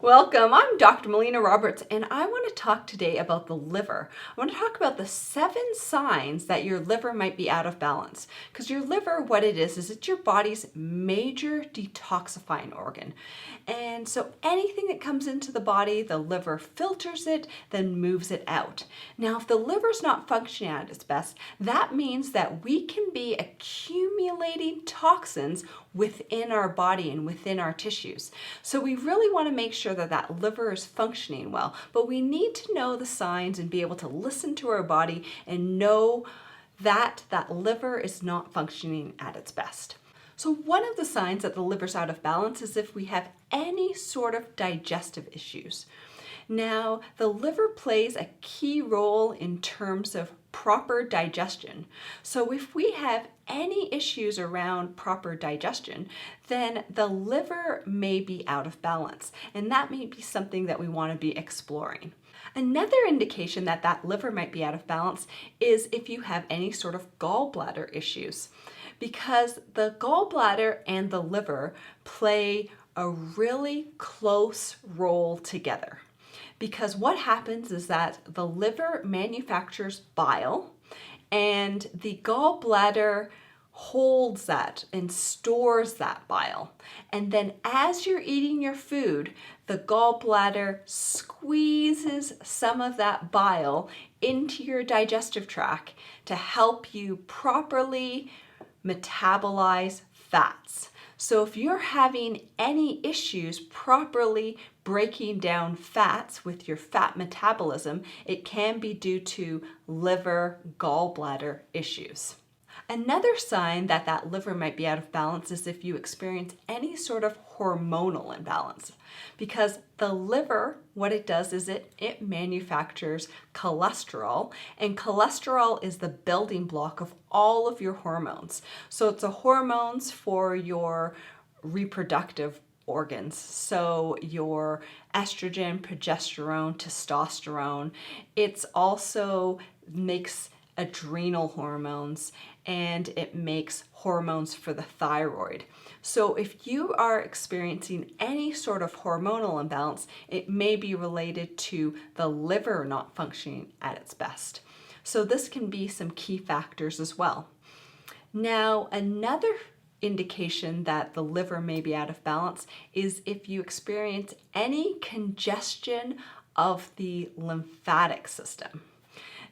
Welcome, I'm Dr. Melina Roberts, and I want to talk today about the liver. I want to talk about the 7 signs that your liver might be out of balance. Because your liver, what it is it's your body's major detoxifying organ. And so anything that comes into the body, the liver filters it, then moves it out. Now, if the liver's not functioning at its best, that means that we can be accumulating toxins within our body and within our tissues. So we really want to make sure that that liver is functioning well, but we need to know the signs and be able to listen to our body and know that that liver is not functioning at its best. So one of the signs that the liver's out of balance is if we have any sort of digestive issues. Now, the liver plays a key role in terms of proper digestion. So if we have any issues around proper digestion, then the liver may be out of balance, and that may be something that we want to be exploring. Another indication that that liver might be out of balance is if you have any sort of gallbladder issues, because the gallbladder and the liver play a really close role together. Because what happens is that the liver manufactures bile and the gallbladder holds that and stores that bile. And then as you're eating your food, the gallbladder squeezes some of that bile into your digestive tract to help you properly metabolize fats. So if you're having any issues properly breaking down fats with your fat metabolism, it can be due to liver gallbladder issues. Another sign that that liver might be out of balance is if you experience any sort of hormonal imbalance. Because the liver, what it does is it manufactures cholesterol, and cholesterol is the building block of all of your hormones. So it's the hormones for your reproductive organs. So your estrogen, progesterone, testosterone. It's also makes adrenal hormones, and it makes hormones for the thyroid. So if you are experiencing any sort of hormonal imbalance, it may be related to the liver not functioning at its best. So this can be some key factors as well. Now, another indication that the liver may be out of balance is if you experience any congestion of the lymphatic system.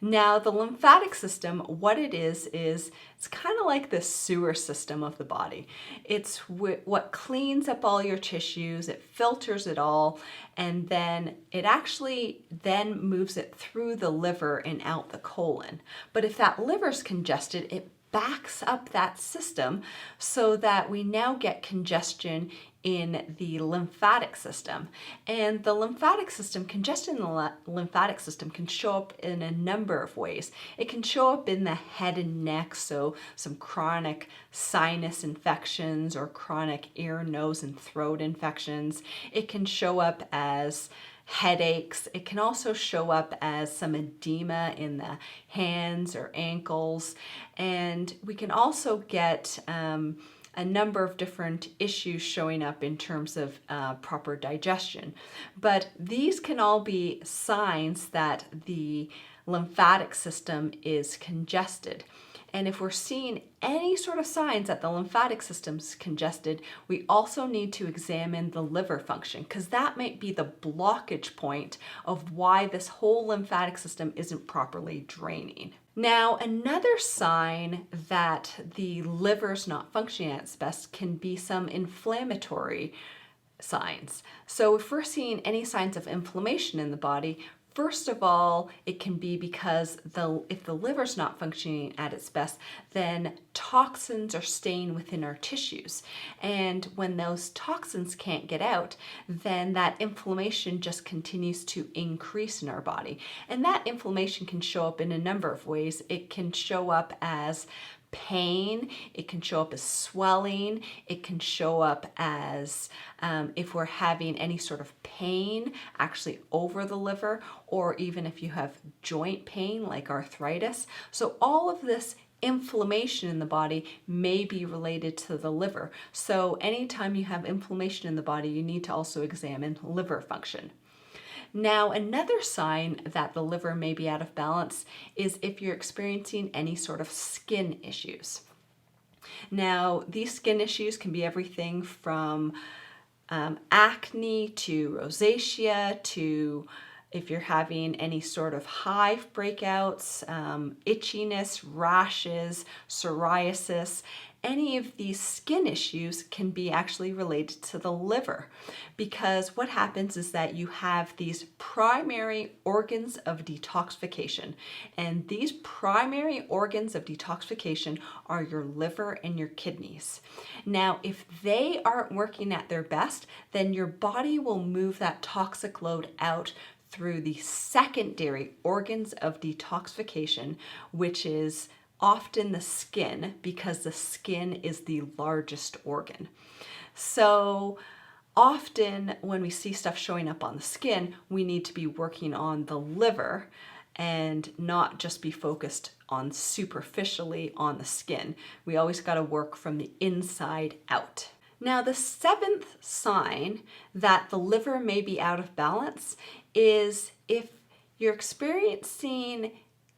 Now, the lymphatic system, what it is it's kind of like the sewer system of the body. It's what cleans up all your tissues, it filters it all, and then it actually then moves it through the liver and out the colon. But if that liver's congested, it backs up that system so that we now get congestion in the lymphatic system. And the lymphatic system, congestion in the lymphatic system can show up in a number of ways. It can show up in the head and neck, so some chronic sinus infections or chronic ear, nose, and throat infections. It can show up as headaches. It can also show up as some edema in the hands or ankles. And we can also get a number of different issues showing up in terms of proper digestion. But these can all be signs that the lymphatic system is congested. And if we're seeing any sort of signs that the lymphatic system's congested, we also need to examine the liver function, because that might be the blockage point of why this whole lymphatic system isn't properly draining. Now, another sign that the liver's not functioning at its best can be some inflammatory signs. So if we're seeing any signs of inflammation in the body, first of all, it can be because if the liver's not functioning at its best, then toxins are staying within our tissues. And when those toxins can't get out, then that inflammation just continues to increase in our body. And that inflammation can show up in a number of ways. It can show up as pain, it can show up as swelling, it can show up as if we're having any sort of pain actually over the liver, or even if you have joint pain like arthritis. So all of this inflammation in the body may be related to the liver. So anytime you have inflammation in the body, you need to also examine liver function. Now, another sign that the liver may be out of balance is if you're experiencing any sort of skin issues. Now, these skin issues can be everything from acne to rosacea to if you're having any sort of hive breakouts, itchiness, rashes, psoriasis. Any of these skin issues can be actually related to the liver, because what happens is that you have these primary organs of detoxification, and these primary organs of detoxification are your liver and your kidneys. Now, if they aren't working at their best, then your body will move that toxic load out through the secondary organs of detoxification, which is often the skin, because the skin is the largest organ. So often when we see stuff showing up on the skin, we need to be working on the liver and not just be focused on superficially on the skin. We always got to work from the inside out. Now, the seventh sign that the liver may be out of balance is if you're experiencing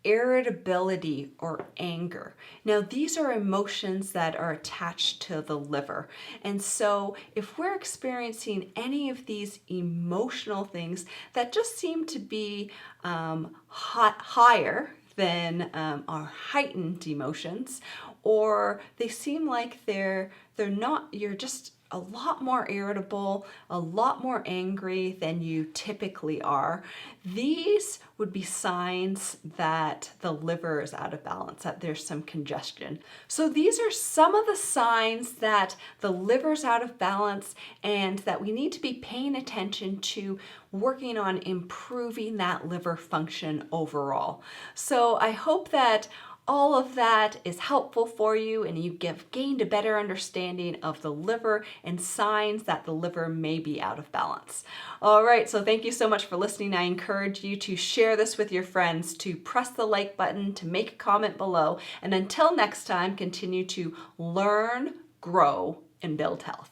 irritability or anger. Now, these are emotions that are attached to the liver. And so if we're experiencing any of these emotional things that just seem to be higher than our heightened emotions, or they seem like they're not, you're just a lot more irritable, a lot more angry than you typically are, these would be signs that the liver is out of balance, that there's some congestion. So these are some of the signs that the liver's out of balance and that we need to be paying attention to, working on improving that liver function overall. So I hope that all of that is helpful for you and you gained a better understanding of the liver and signs that the liver may be out of balance. All right, so thank you so much for listening. I encourage you to share this with your friends, to press the like button, to make a comment below, and until next time, continue to learn, grow, and build health.